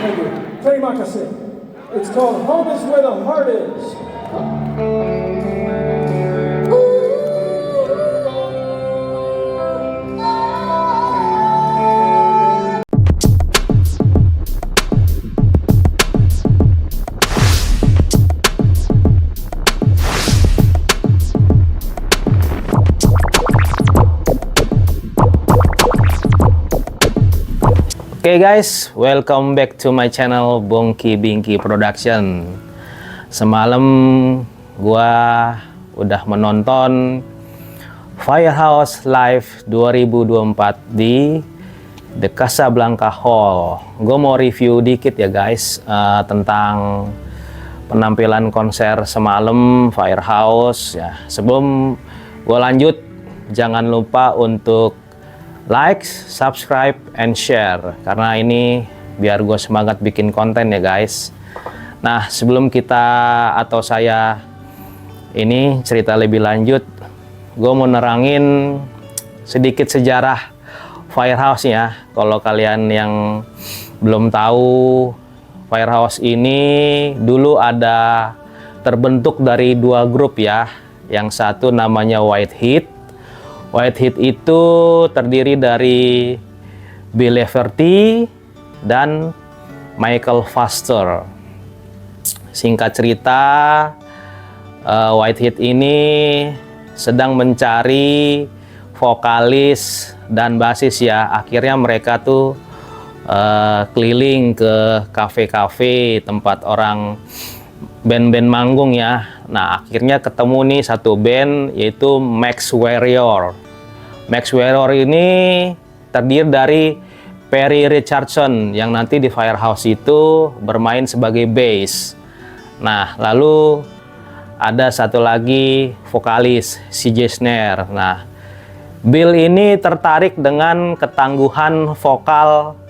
Thank you. Terima kasih. It's called Home is Where the Heart Is. Oke guys, welcome back to my channel Bongki Bingki Production. Semalam gua udah menonton Firehouse Live 2024 di The Casablanca Hall. Gue mau review dikit ya guys tentang penampilan konser semalam Firehouse ya. Sebelum gue lanjut, jangan lupa untuk like, subscribe, and share karena ini biar gue semangat bikin konten ya guys. Nah, sebelum kita atau saya ini cerita lebih lanjut, gue mau nerangin sedikit sejarah Firehouse ya. Kalau kalian yang belum tahu, Firehouse ini dulu ada terbentuk dari dua grup ya. Yang satu namanya White Heat. White Heat itu terdiri dari Bill Lafferty dan Michael Foster. Singkat cerita, White Heat ini sedang mencari vokalis dan basis ya. Akhirnya mereka tuh keliling ke kafe-kafe tempat orang band-band manggung ya. Nah, akhirnya ketemu nih satu band yaitu Max Warrior. Max Warrior ini terdiri dari Perry Richardson yang nanti di Firehouse itu bermain sebagai bass. Nah, lalu ada satu lagi vokalis, CJ Snare. Nah, Bill ini tertarik dengan ketangguhan vokal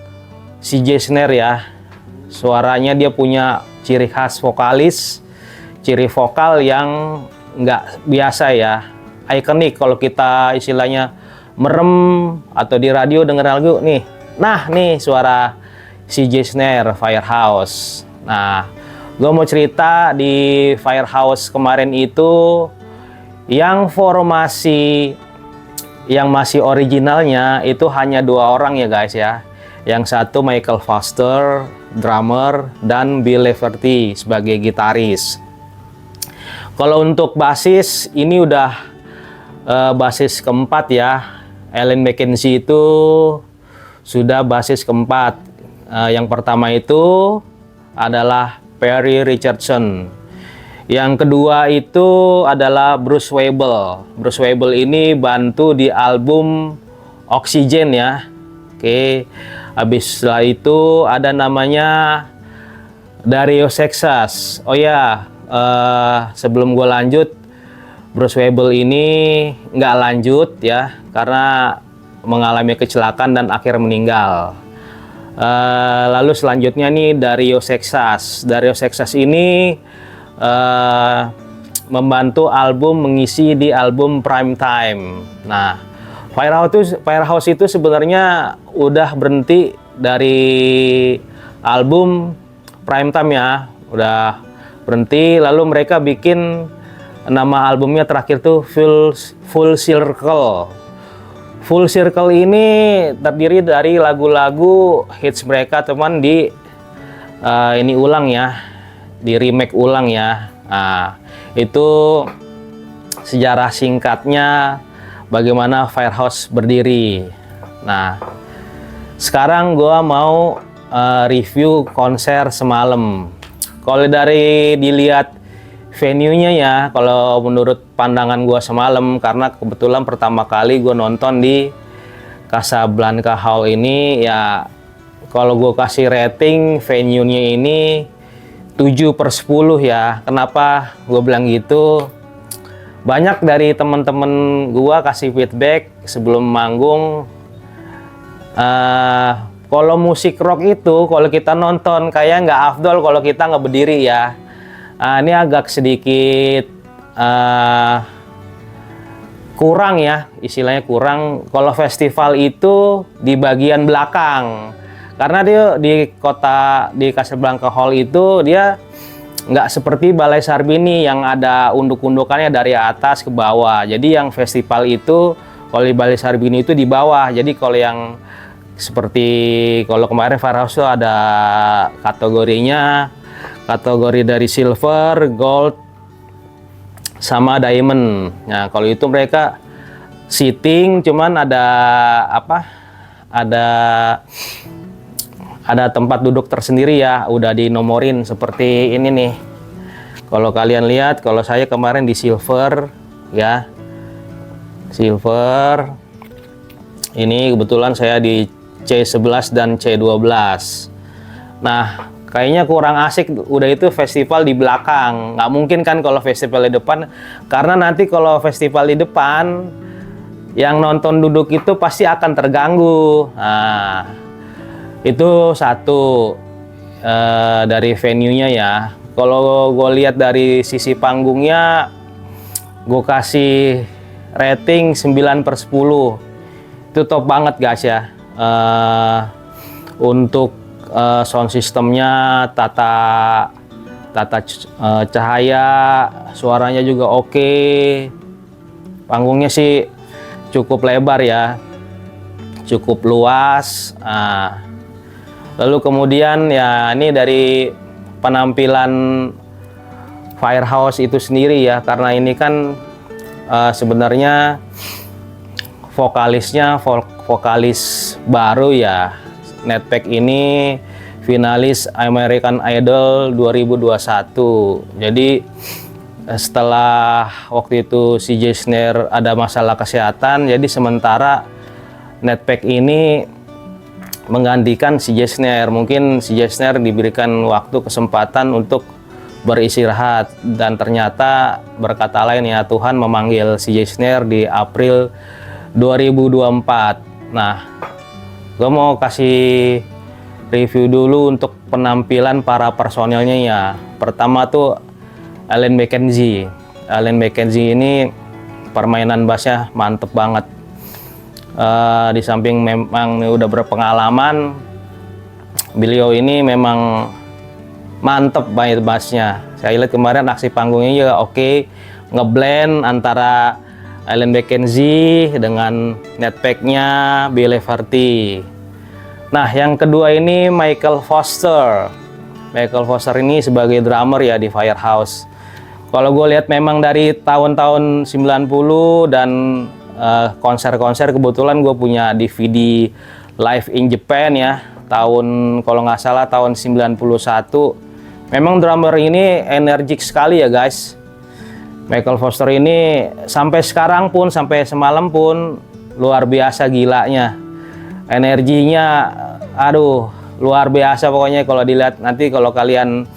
CJ Snare ya. Suaranya dia punya ciri khas vokalis, ciri vokal yang nggak biasa ya, ikonik kalau kita istilahnya merem atau di radio denger lagu nih. Nah, nih suara CJ Snare Firehouse. Nah, gue mau cerita di Firehouse kemarin itu yang formasi yang masih originalnya itu hanya dua orang ya guys ya. Yang satu Michael Foster, drummer, dan Bill Lafferty sebagai gitaris. Kalau untuk basis ini udah basis keempat ya. Alan McKenzie itu sudah basis keempat. Yang pertama itu adalah Perry Richardson. Yang kedua itu adalah Bruce Weibel. Bruce Weibel ini bantu di album Oxygen ya. Oke, habis setelah itu ada namanya Dario Sexas. Oh ya, sebelum gue lanjut, Bruce Weibel ini nggak lanjut ya karena mengalami kecelakaan dan akhirnya meninggal. Lalu selanjutnya nih Dario Sexas. Dario Sexas ini membantu album, mengisi di album Primetime. Nah, Firehouse itu sebenarnya udah berhenti dari album Primetime ya, udah berhenti. Lalu mereka bikin nama albumnya terakhir tuh Full Circle. Full Circle ini terdiri dari lagu-lagu hits mereka teman di ini ulang ya, di remake ulang ya. Nah, itu sejarah singkatnya bagaimana Firehouse berdiri. Nah, sekarang gua mau review konser semalam. Kalau dari dilihat venue-nya ya, kalau menurut pandangan gua semalam, karena kebetulan pertama kali gua nonton di Casablanca Hall ini ya, kalau gua kasih rating venue-nya ini 7/10 ya. Kenapa gua bilang gitu? Banyak dari teman-teman gua kasih feedback sebelum manggung, kalau musik rock itu kalau kita nonton kayak nggak afdol kalau kita nggak berdiri ya. Ini agak sedikit kurang ya, istilahnya kurang. Kalau festival itu di bagian belakang, karena dia di Casablanca Hall itu dia nggak seperti Balai Sarbini yang ada unduk-undukannya dari atas ke bawah. Jadi yang festival itu kalau di Balai Sarbini itu di bawah. Jadi kalau yang seperti kalau kemarin Firehouse itu ada kategorinya, kategori dari silver, gold, sama diamond. Nah kalau itu mereka seating, cuman ada ada tempat duduk tersendiri ya, udah dinomorin seperti ini nih. Kalau kalian lihat, kalau saya kemarin di silver ya, silver. Ini kebetulan saya di C11 dan C12. Nah, kayaknya kurang asik udah itu festival di belakang. Nggak mungkin kan kalau festival di depan, karena nanti kalau festival di depan yang nonton duduk itu pasti akan terganggu. Nah, itu satu dari venue-nya ya. Kalau gue lihat dari sisi panggungnya, gue kasih rating 9/10. Itu top banget guys ya. Untuk sound systemnya, tata cahaya, suaranya juga oke. Panggungnya sih cukup lebar ya, cukup luas. Lalu kemudian ya ini dari penampilan Firehouse itu sendiri ya, karena ini kan sebenarnya vokalis baru ya. Netpack ini finalis American Idol 2021. Jadi setelah waktu itu si Jay Snare ada masalah kesehatan, jadi sementara Netpack ini menggantikan si Jay Snare. Mungkin si Jay Snare diberikan waktu kesempatan untuk beristirahat, dan ternyata berkata lain ya, Tuhan memanggil si Jay Snare di April 2024. Nah, gue mau kasih review dulu untuk penampilan para personilnya ya. Pertama tuh Alan McKenzie. Alan McKenzie ini permainan bassnya mantep banget. Di samping memang udah berpengalaman, beliau ini memang mantep banget bassnya. Saya lihat kemarin aksi panggungnya juga oke, ngeblend antara Alan McKenzie dengan Netpack-nya Billy Farty. Nah yang kedua ini Michael Foster. Michael Foster ini sebagai drummer ya di Firehouse. Kalau gue lihat memang dari tahun-tahun 90 dan konser-konser, kebetulan gue punya DVD Live in Japan ya, tahun kalau nggak salah tahun 91. Memang drummer ini energik sekali ya guys. Michael Foster ini sampai sekarang pun, sampai semalam pun luar biasa gilanya. Energinya aduh luar biasa pokoknya. Kalau dilihat nanti, kalau kalian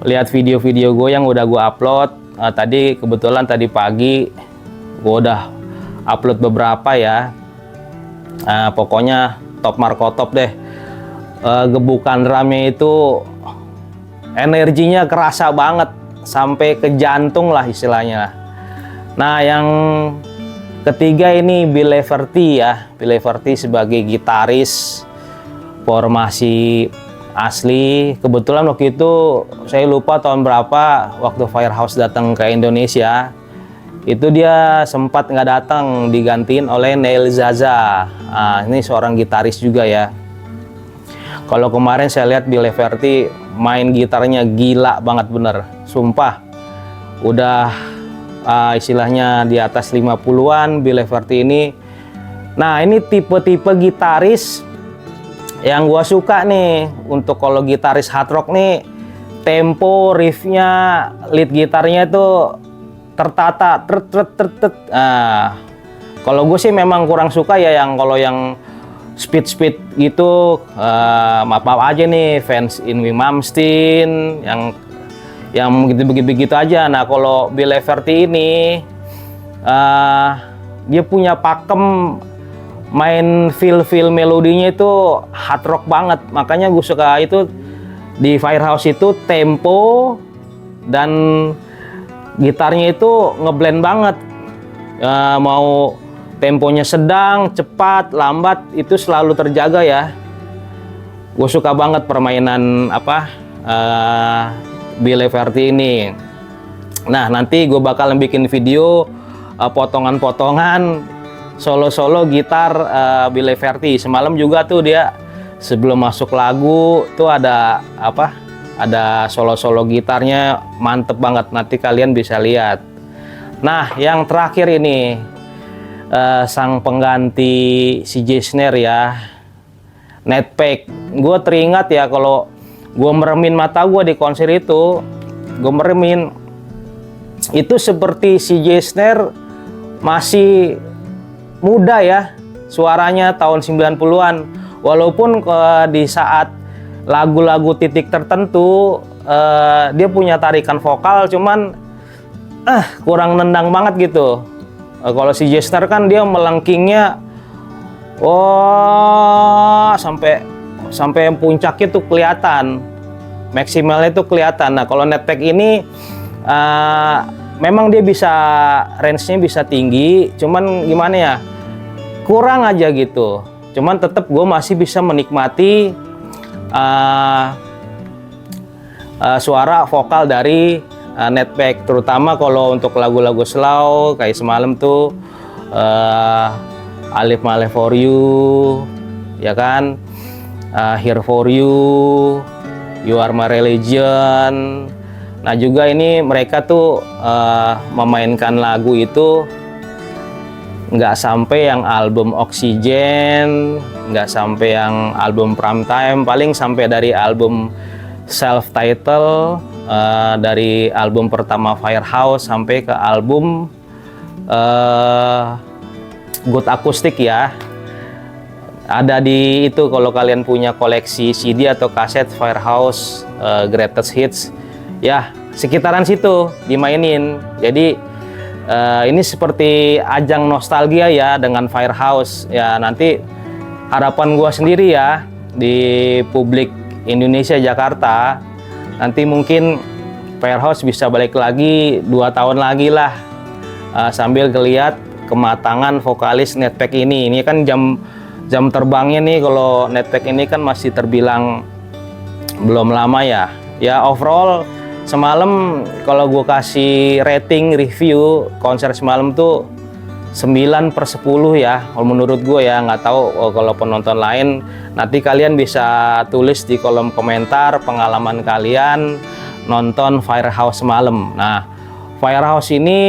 lihat video-video gue yang udah gue upload tadi, kebetulan tadi pagi gue udah upload beberapa ya. Pokoknya top marko top deh. Gebukan drumnya itu energinya kerasa banget sampai ke jantung lah istilahnya. Nah yang ketiga ini Billy Farty ya. Billy Farty sebagai gitaris formasi asli. Kebetulan waktu itu saya lupa tahun berapa, waktu Firehouse datang ke Indonesia, itu dia sempat nggak datang, digantiin oleh Neil Zaza. Ini seorang gitaris juga ya. Kalau kemarin saya lihat Billy Farty main gitarnya gila banget bener, sumpah. Udah istilahnya di atas 50-an Billy Farty ini. Nah ini tipe-tipe gitaris yang gua suka nih. Untuk kalau gitaris hard rock nih, tempo, riffnya, lead gitarnya itu tertata, kalau gue sih memang kurang suka ya yang kalau yang speed gitu. Maaf aja nih fans Yngwie Malmsteen yang begitu aja. Nah kalau Billy Farty ini dia punya pakem main feel melodinya itu hard rock banget. Makanya gue suka itu di Firehouse itu, tempo dan gitarnya itu ngeblend banget. Mau temponya sedang, cepat, lambat, itu selalu terjaga ya. Gue suka banget permainan Bill Leverty ini. Nah, nanti gue bakal bikin video potongan-potongan solo-solo gitar Bill Leverty. Semalam juga tuh dia sebelum masuk lagu tuh ada solo-solo gitarnya mantep banget, nanti kalian bisa lihat. Nah, yang terakhir ini sang pengganti CJ Snare ya, Netpack. Gue teringat ya kalau gue meremin mata gue di konser itu, gue meremin itu seperti CJ Snare masih muda ya, suaranya tahun 90-an. Walaupun di saat lagu-lagu titik tertentu dia punya tarikan vokal, cuman kurang nendang banget gitu. Kalau si Jester kan dia melengkingnya sampai puncaknya tuh kelihatan, maksimalnya tuh kelihatan. Nah, kalau Netpack ini memang dia bisa range-nya bisa tinggi, cuman gimana ya, kurang aja gitu. Cuman tetap gue masih bisa menikmati suara vokal dari Netpack, terutama kalau untuk lagu-lagu slow kayak semalam tuh I Live My Life For You, ya kan, Here For You, You Are My Religion. Nah, juga ini mereka tuh memainkan lagu itu nggak sampai yang album Oxygen, nggak sampai yang album Primetime, paling sampai dari album self-title, dari album pertama Firehouse sampai ke album Good Acoustic ya. Ada di itu kalau kalian punya koleksi CD atau kaset Firehouse Greatest Hits ya, sekitaran situ dimainin. Jadi ini seperti ajang nostalgia ya dengan Firehouse ya. Nanti harapan gua sendiri ya di publik Indonesia Jakarta, nanti mungkin Firehouse bisa balik lagi 2 tahun lagi lah, sambil ngeliat kematangan vokalis Netpack ini. Ini kan jam terbangnya nih, kalau Netpack ini kan masih terbilang belum lama ya. Ya overall semalam kalau gue kasih rating review konser semalam tuh 9/10 ya, kalau menurut gue ya. Nggak tahu kalau penonton lain, nanti kalian bisa tulis di kolom komentar pengalaman kalian nonton Firehouse semalam. Nah, Firehouse ini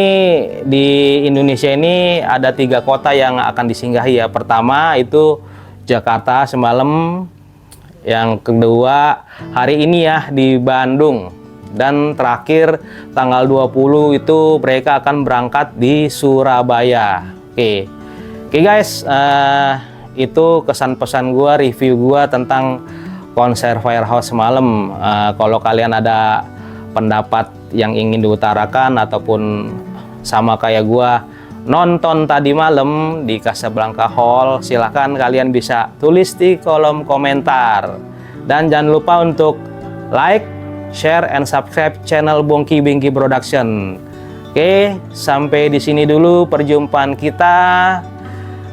di Indonesia ini ada 3 kota yang akan disinggahi ya. Pertama itu Jakarta semalam, yang kedua hari ini ya di Bandung, dan terakhir tanggal 20 itu mereka akan berangkat di Surabaya. Oke guys, itu kesan pesan gua, review gua tentang konser Firehouse semalam. Kalau kalian ada pendapat yang ingin diutarakan ataupun sama kayak gua nonton tadi malam di Casablanca Hall, silahkan kalian bisa tulis di kolom komentar. Dan jangan lupa untuk like, share, and subscribe channel Bongki Bingki Production. Oke, sampai di sini dulu perjumpaan kita.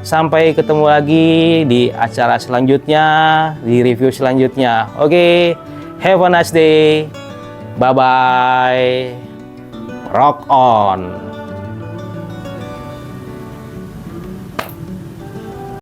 Sampai ketemu lagi di acara selanjutnya, di review selanjutnya. Oke, have a nice day. Bye-bye. Rock on.